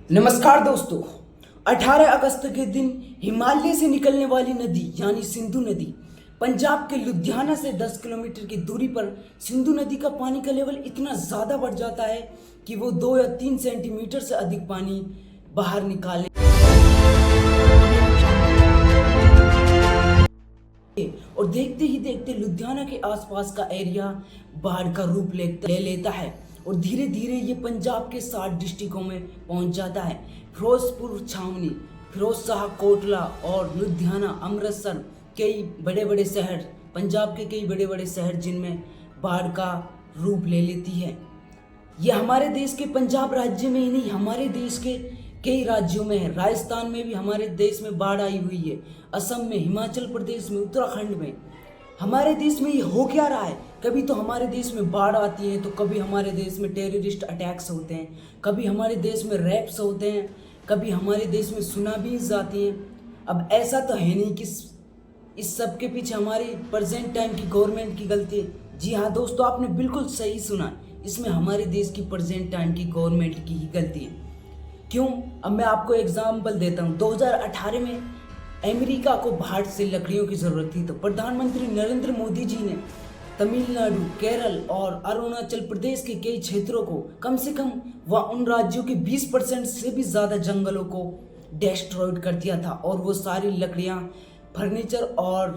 नमस्कार दोस्तों। 18 अगस्त के दिन हिमालय से निकलने वाली नदी यानी सिंधु नदी पंजाब के लुधियाना से 10 किलोमीटर की दूरी पर सिंधु नदी का पानी का लेवल इतना ज़्यादा बढ़ जाता है कि वो 2 या 3 सेंटीमीटर से अधिक पानी बाहर निकाले और देखते ही देखते लुधियाना के आसपास का एरिया बाढ़ का रूप ले लेता है और धीरे धीरे ये पंजाब के 60 डिस्ट्रिक्टों में पहुंच जाता है। फिरोजपुर, छावनी, फिरोज शाह कोटला और लुधियाना, अमृतसर, कई बड़े बड़े शहर, पंजाब के कई बड़े बड़े शहर जिनमें बाढ़ का रूप ले लेती है। ये हमारे देश के पंजाब राज्य में ही नहीं, हमारे देश के कई राज्यों में है। राजस्थान में भी हमारे देश में बाढ़ आई हुई है, असम में, हिमाचल प्रदेश में, उत्तराखंड में। हमारे देश में ये हो क्या रहा है? कभी तो हमारे देश में बाढ़ आती है तो कभी हमारे देश में टेररिस्ट अटैक्स होते हैं, कभी हमारे देश में रैप्स होते हैं, कभी हमारे देश में सुनामीज आती हैं। अब ऐसा तो है नहीं कि इस सब के पीछे हमारी प्रेजेंट टाइम की गवर्नमेंट की गलती है। जी हाँ दोस्तों, आपने बिल्कुल सही सुना, इसमें हमारे देश की प्रेजेंट टाइम की गवर्नमेंट की ही गलती है। क्यों? अब मैं आपको एग्जाम्पल देता हूँ। 2018 में अमेरिका को बाढ़ से लकड़ियों की ज़रूरत थी तो प्रधानमंत्री नरेंद्र मोदी जी ने तमिलनाडु, केरल और अरुणाचल प्रदेश के कई क्षेत्रों को कम से कम उन राज्यों के 20% से भी ज़्यादा जंगलों को डिस्ट्रॉयड कर दिया था और वो सारी लकड़ियाँ फर्नीचर और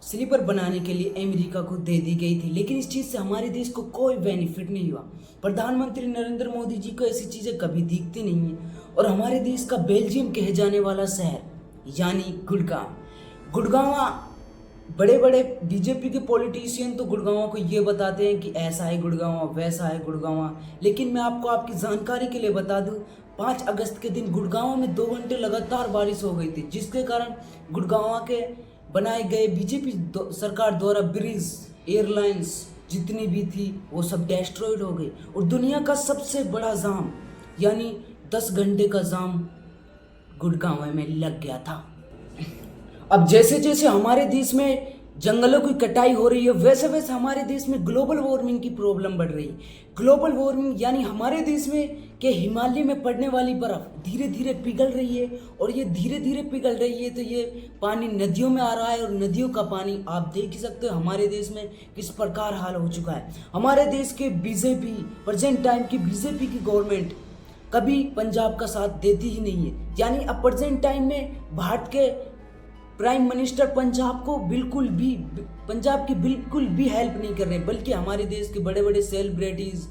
स्लीपर बनाने के लिए अमेरिका को दे दी गई थी। लेकिन इस चीज़ से हमारे देश को कोई बेनिफिट नहीं हुआ। प्रधानमंत्री नरेंद्र मोदी जी को ऐसी चीज़ें कभी दिखती नहीं है। और हमारे देश का बेल्जियम कहे जाने वाला शहर यानी गुड़गांव, बड़े बड़े बीजेपी के पॉलिटिशियन तो गुड़गांव को ये बताते हैं कि ऐसा है गुड़गांव, वैसा है गुड़गांव। लेकिन मैं आपको आपकी जानकारी के लिए बता दूं, 5 अगस्त के दिन गुड़गांव में 2 घंटे लगातार बारिश हो गई थी, जिसके कारण गुड़गांव के बनाए गए बीजेपी सरकार द्वारा ब्रिज, एयरलाइंस जितनी भी थी वो सब डिस्ट्रॉयड हो गई और दुनिया का सबसे बड़ा जाम यानी 10 घंटे का जाम गुड़गांव में लग गया था। अब जैसे जैसे हमारे देश में जंगलों की कटाई हो रही है वैसे वैसे हमारे देश में ग्लोबल वार्मिंग की प्रॉब्लम बढ़ रही है। ग्लोबल वार्मिंग यानी हमारे देश में के हिमालय में पड़ने वाली बर्फ धीरे धीरे पिघल रही है और ये धीरे धीरे पिघल रही है तो ये पानी नदियों में आ रहा है और नदियों का पानी आप देख ही सकते हो हमारे देश में किस प्रकार हाल हो चुका है। हमारे देश के बीजेपी, प्रेजेंट टाइम की बीजेपी की गवर्नमेंट कभी पंजाब का साथ देती ही नहीं है। यानी अब प्रेजेंट टाइम में भारत के प्राइम मिनिस्टर पंजाब की बिल्कुल भी हेल्प नहीं कर रहे, बल्कि हमारे देश के बड़े बड़े सेलिब्रिटीज,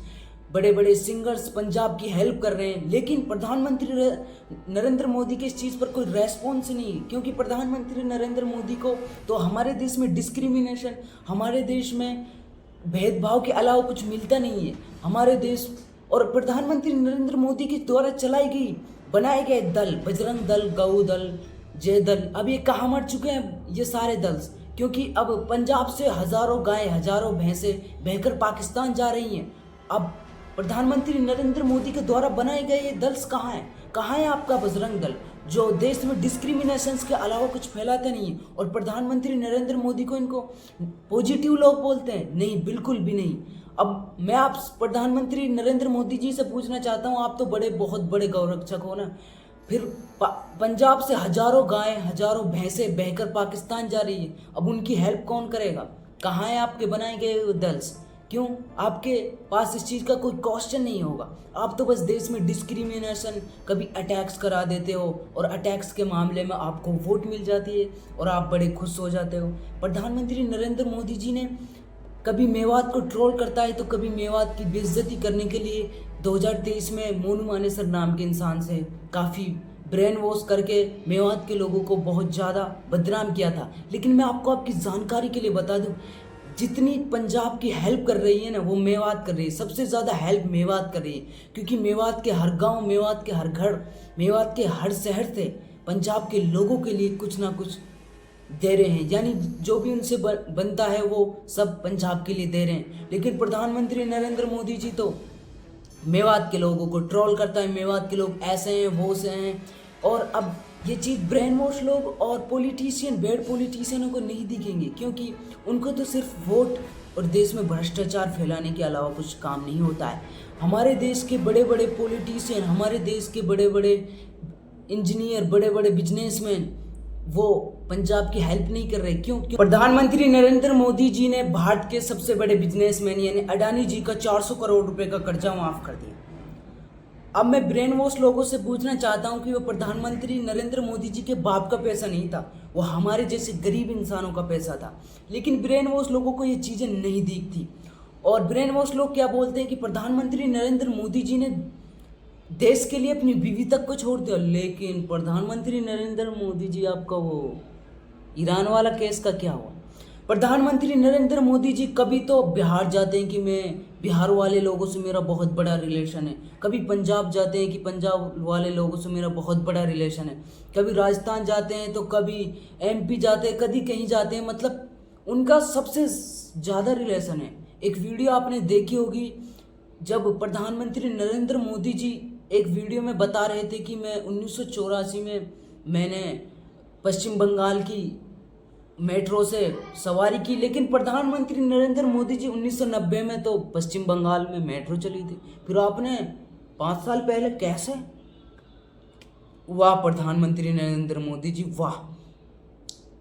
बड़े बड़े सिंगर्स पंजाब की हेल्प कर रहे हैं। लेकिन प्रधानमंत्री नरेंद्र मोदी के इस चीज़ पर कोई रेस्पॉन्स नहीं है, क्योंकि प्रधानमंत्री नरेंद्र मोदी को तो हमारे देश में डिस्क्रिमिनेशन, हमारे देश में भेदभाव के अलावा कुछ मिलता नहीं है। हमारे देश और प्रधानमंत्री नरेंद्र मोदी के द्वारा बनाए गए दल, बजरंग दल, गौ दल, जय दल, अब ये कहाँ मर चुके हैं ये सारे दल, क्योंकि अब पंजाब से हजारों गाय, हजारों भैंसे बहकर पाकिस्तान जा रही हैं। अब प्रधानमंत्री नरेंद्र मोदी के द्वारा बनाए गए ये दल्स कहाँ हैं? कहाँ है आपका बजरंग दल जो देश में डिस्क्रिमिनेशन के अलावा कुछ फैलाते नहीं है? और प्रधानमंत्री नरेंद्र मोदी को इनको पॉजिटिव लोग बोलते हैं? नहीं, बिल्कुल भी नहीं। अब मैं आप प्रधानमंत्री नरेंद्र मोदी जी से पूछना चाहता हूँ, आप तो बहुत बड़े गौरक्षक हो ना, फिर पंजाब से हजारों गाय, हजारों भैंसे बहकर पाकिस्तान जा रही है, अब उनकी हेल्प कौन करेगा? कहाँ है आपके बनाए गए दल्स? क्यों? आपके पास इस चीज़ का कोई क्वेश्चन नहीं होगा। आप तो बस देश में डिस्क्रिमिनेशन, कभी अटैक्स करा देते हो और अटैक्स के मामले में आपको वोट मिल जाती है और आप बड़े खुश हो जाते हो। प्रधानमंत्री नरेंद्र मोदी जी ने कभी मेवात को ट्रोल करता है तो कभी मेवात की बेइज्जती करने के लिए 2023 में मोनू मानेसर नाम के इंसान से काफ़ी ब्रेन वॉश करके मेवात के लोगों को बहुत ज़्यादा बदनाम किया था। लेकिन मैं आपको आपकी जानकारी के लिए बता दूं, जितनी पंजाब की हेल्प कर रही है ना वो मेवात कर रही है। सबसे ज़्यादा हेल्प मेवात कर रही है, क्योंकि मेवात के हर गाँव, मेवात के हर घर, मेवात के हर शहर से पंजाब के लोगों के लिए कुछ ना कुछ दे रहे हैं। यानी जो भी उनसे बनता है वो सब पंजाब के लिए दे रहे हैं। लेकिन प्रधानमंत्री नरेंद्र मोदी जी तो मेवात के लोगों को ट्रोल करता है, मेवात के लोग ऐसे हैं, वो से हैं। और अब ये चीज़ ब्रेन वॉश लोग और पॉलिटिशियन, बेड पॉलिटिशियनों को नहीं दिखेंगे, क्योंकि उनको तो सिर्फ वोट और देश में भ्रष्टाचार फैलाने के अलावा कुछ काम नहीं होता है। हमारे देश के बड़े बड़े पॉलिटिशियन, हमारे देश के बड़े बड़े इंजीनियर, बड़े बड़े बिजनेसमैन वो पंजाब की हेल्प नहीं कर रहे। क्यों? प्रधानमंत्री नरेंद्र मोदी जी ने भारत के सबसे बड़े बिजनेसमैन यानी अडानी जी का 400 करोड़ रुपए का कर्जा माफ कर दिया। अब मैं ब्रेन वॉश लोगों से पूछना चाहता हूं कि वो प्रधानमंत्री नरेंद्र मोदी जी के बाप का पैसा नहीं था, वो हमारे जैसे गरीब इंसानों का पैसा था। लेकिन ब्रेन वॉश लोगों को ये चीज़ें नहीं दिखती और ब्रेन वॉश लोग क्या बोलते हैं कि प्रधानमंत्री नरेंद्र मोदी जी ने देश के लिए अपनी बीवी तक को छोड़ दिया। लेकिन प्रधानमंत्री नरेंद्र मोदी जी, आपका वो ईरान वाला केस का क्या हुआ? प्रधानमंत्री नरेंद्र मोदी जी कभी तो बिहार जाते हैं कि मैं बिहार वाले लोगों से मेरा बहुत बड़ा रिलेशन है, कभी पंजाब जाते हैं कि पंजाब वाले लोगों से मेरा बहुत बड़ा रिलेशन है, कभी राजस्थान जाते हैं तो कभी एमपी जाते हैं, कभी कहीं जाते हैं। मतलब उनका सबसे ज़्यादा रिलेशन है। एक वीडियो आपने देखी होगी जब प्रधानमंत्री नरेंद्र मोदी जी एक वीडियो में बता रहे थे कि मैं 1984 में मैंने पश्चिम बंगाल की मेट्रो से सवारी की। लेकिन प्रधानमंत्री नरेंद्र मोदी जी 1990 में तो पश्चिम बंगाल में मेट्रो चली थी। फिर आपने 5 साल पहले कैसे? वाह प्रधानमंत्री नरेंद्र मोदी जी, वाह।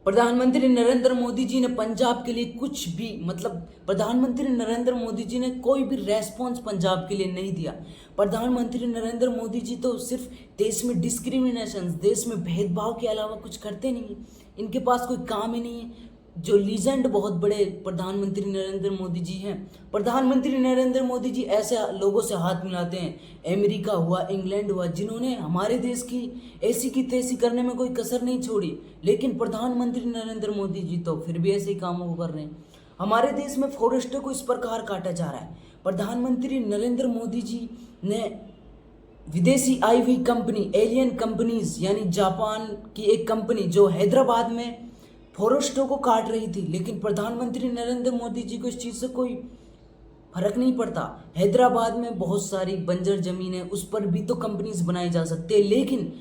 प्रधानमंत्री नरेंद्र मोदी जी ने पंजाब के लिए कुछ भी, मतलब प्रधानमंत्री नरेंद्र मोदी जी ने कोई भी रेस्पॉन्स पंजाब के लिए नहीं दिया। प्रधानमंत्री नरेंद्र मोदी जी तो सिर्फ देश में डिस्क्रिमिनेशन, देश में भेदभाव के अलावा कुछ करते नहीं हैं। इनके पास कोई काम ही नहीं है। जो लीजेंड बहुत बड़े प्रधानमंत्री नरेंद्र मोदी जी हैं। प्रधानमंत्री नरेंद्र मोदी जी ऐसे लोगों से हाथ मिलाते हैं, अमेरिका हुआ, इंग्लैंड हुआ, जिन्होंने हमारे देश की ऐसी की तैसी करने में कोई कसर नहीं छोड़ी। लेकिन प्रधानमंत्री नरेंद्र मोदी जी तो फिर भी ऐसे ही कामों को कर रहे हैं। हमारे देश में फॉरेस्टर को इस प्रकार काटा जा रहा है। प्रधानमंत्री नरेंद्र मोदी जी ने विदेशी आई हुई कंपनी, एलियन कंपनीज यानी जापान की एक कंपनी जो हैदराबाद में फॉरेस्टों को काट रही थी, लेकिन प्रधानमंत्री नरेंद्र मोदी जी को इस चीज़ से कोई फर्क नहीं पड़ता। हैदराबाद में बहुत सारी बंजर जमीन है, उस पर भी तो कंपनीज बनाई जा सकती है, लेकिन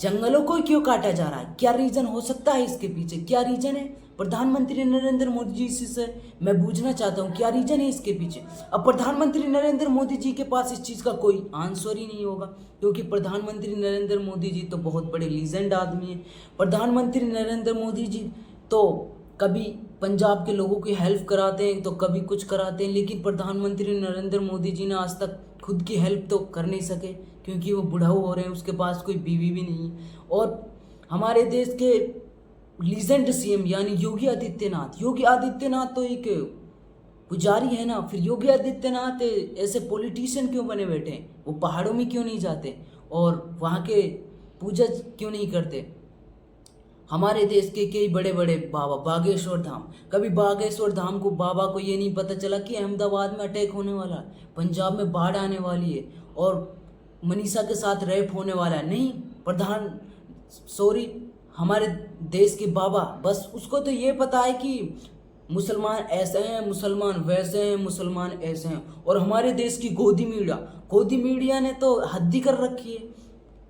जंगलों को क्यों काटा जा रहा है? क्या रीजन हो सकता है इसके पीछे? क्या रीजन है? प्रधानमंत्री नरेंद्र मोदी जी से मैं पूछना चाहता हूँ, क्या रीजन है इसके पीछे? अब प्रधानमंत्री नरेंद्र मोदी जी के पास इस चीज़ का कोई आंसर ही नहीं होगा, क्योंकि प्रधानमंत्री नरेंद्र मोदी जी तो बहुत बड़े लीजेंड आदमी हैं। प्रधानमंत्री नरेंद्र मोदी जी तो कभी पंजाब के लोगों की हेल्प कराते हैं तो कभी कुछ कराते हैं, लेकिन प्रधानमंत्री नरेंद्र मोदी जी ने आज तक खुद की हेल्प तो कर नहीं सके, क्योंकि वो बुढ़ाऊ हो रहे हैं, उसके पास कोई बीवी भी नहीं है। और हमारे देश के लीजेंड सीएम यानी योगी आदित्यनाथ तो एक पुजारी है ना। फिर योगी आदित्यनाथ ऐसे पॉलिटिशियन क्यों बने बैठे हैं? वो पहाड़ों में क्यों नहीं जाते और वहाँ के पूजा क्यों नहीं करते? हमारे देश के कई बड़े बड़े बाबा, बागेश्वर धाम, कभी बागेश्वर धाम को बाबा को ये नहीं पता चला कि अहमदाबाद में अटैक होने वाला है, पंजाब में बाढ़ आने वाली है और मनीषा के साथ रेप होने वाला है। नहीं, हमारे देश के बाबा, बस उसको तो ये पता है कि मुसलमान ऐसे हैं, मुसलमान वैसे हैं, मुसलमान ऐसे हैं। और हमारे देश की गोदी मीडिया ने तो हद ही कर रखी है।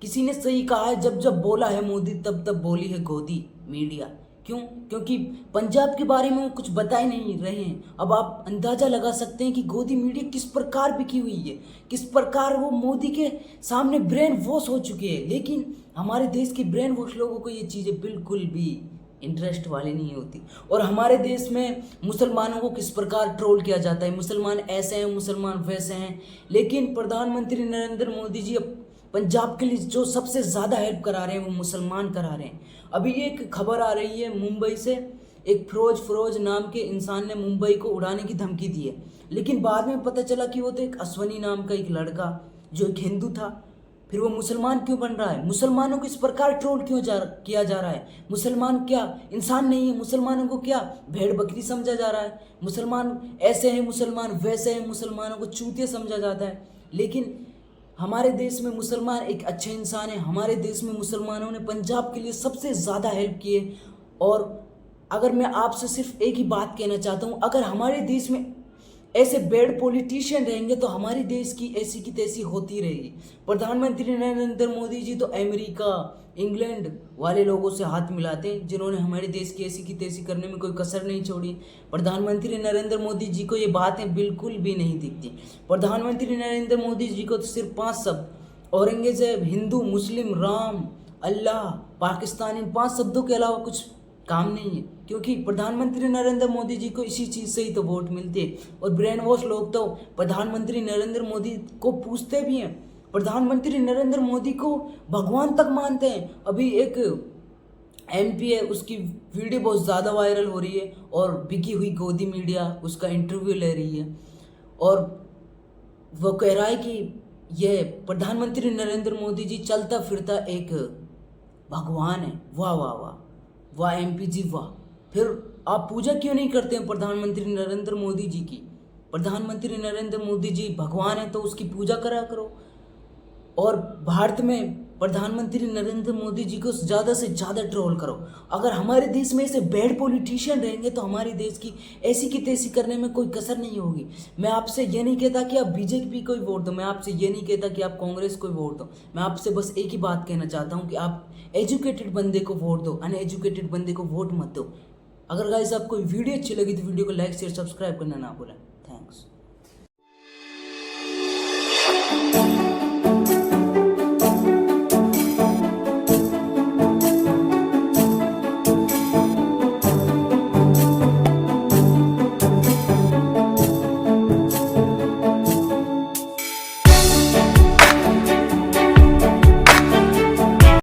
किसी ने सही कहा है, जब जब बोला है मोदी तब तब बोली है गोदी मीडिया। क्यों? क्योंकि पंजाब के बारे में वो कुछ बता ही नहीं रहे हैं। अब आप अंदाज़ा लगा सकते हैं कि गोदी मीडिया किस प्रकार बिकी हुई है, किस प्रकार वो मोदी के सामने ब्रेन वॉश हो चुके हैं। लेकिन हमारे देश के ब्रेन वॉश लोगों को ये चीज़ें बिल्कुल भी इंटरेस्ट वाली नहीं होती। और हमारे देश में मुसलमानों को किस प्रकार ट्रोल किया जाता है, मुसलमान ऐसे हैं, मुसलमान वैसे हैं। लेकिन प्रधानमंत्री नरेंद्र मोदी जी पंजाब के लिए जो सबसे ज़्यादा हेल्प करा रहे हैं वो मुसलमान करा रहे हैं। अभी एक खबर आ रही है मुंबई से, एक फिरोज नाम के इंसान ने मुंबई को उड़ाने की धमकी दी है, लेकिन बाद में पता चला कि वो तो एक अश्वनी नाम का एक लड़का जो एक हिंदू था। फिर वो मुसलमान क्यों बन रहा है? मुसलमानों को इस प्रकार ट्रोल क्यों किया जा रहा है? मुसलमान क्या इंसान नहीं है? मुसलमानों को क्या भेड़ बकरी समझा जा रहा है? मुसलमान ऐसे हैं, मुसलमान वैसे हैं, मुसलमानों को चूतिया समझा जाता है। लेकिन हमारे देश में मुसलमान एक अच्छे इंसान है। हमारे देश में मुसलमानों ने पंजाब के लिए सबसे ज़्यादा हेल्प की है। और अगर मैं आपसे सिर्फ एक ही बात कहना चाहता हूँ, अगर हमारे देश में ऐसे बेड पॉलिटिशियन रहेंगे तो हमारे देश की ऐसी की तैसी होती रहेगी। प्रधानमंत्री नरेंद्र मोदी जी तो अमेरिका, इंग्लैंड वाले लोगों से हाथ मिलाते हैं, जिन्होंने हमारे देश की ऐसी की तैसी करने में कोई कसर नहीं छोड़ी। प्रधानमंत्री नरेंद्र मोदी जी को ये बातें बिल्कुल भी नहीं दिखती। प्रधानमंत्री नरेंद्र मोदी जी को तो सिर्फ 5 शब्द औरंगजेब, हिंदू, मुस्लिम, राम, अल्लाह, पाकिस्तान, इन 5 शब्दों के अलावा कुछ काम नहीं है, क्योंकि प्रधानमंत्री नरेंद्र मोदी जी को इसी चीज़ से ही तो वोट मिलती है। और ब्रेन वॉश लोग तो प्रधानमंत्री नरेंद्र मोदी को पूछते भी हैं, प्रधानमंत्री नरेंद्र मोदी को भगवान तक मानते हैं। अभी एक एमपी है, उसकी वीडियो बहुत ज़्यादा वायरल हो रही है और बिकी हुई गोदी मीडिया उसका इंटरव्यू ले रही है और वो कह रहा है कि यह प्रधानमंत्री नरेंद्र मोदी जी चलता फिरता एक भगवान है। वाह वाह वाह वाह एमपी जी वाह। फिर आप पूजा क्यों नहीं करते हैं प्रधानमंत्री नरेंद्र मोदी जी की? प्रधानमंत्री नरेंद्र मोदी जी भगवान है तो उसकी पूजा करा करो। और भारत में प्रधानमंत्री नरेंद्र मोदी जी को ज़्यादा से ज़्यादा ट्रोल करो। अगर हमारे देश में ऐसे बैड पॉलिटिशियन रहेंगे तो हमारे देश की ऐसी की तैसी करने में कोई कसर नहीं होगी। मैं आपसे ये नहीं कहता कि आप बीजेपी को ही वोट दो, मैं आपसे ये नहीं कहता कि आप कांग्रेस को ही वोट दो। मैं आपसे बस एक ही बात कहना चाहता हूँ कि आप एजुकेटेड बंदे को वोट दो, अनएजुकेटेड बंदे को वोट मत दो। अगर गाइस आपको वीडियो अच्छी लगी तो वीडियो को लाइक शेयर सब्सक्राइब करना ना भूलें। थैंक्स।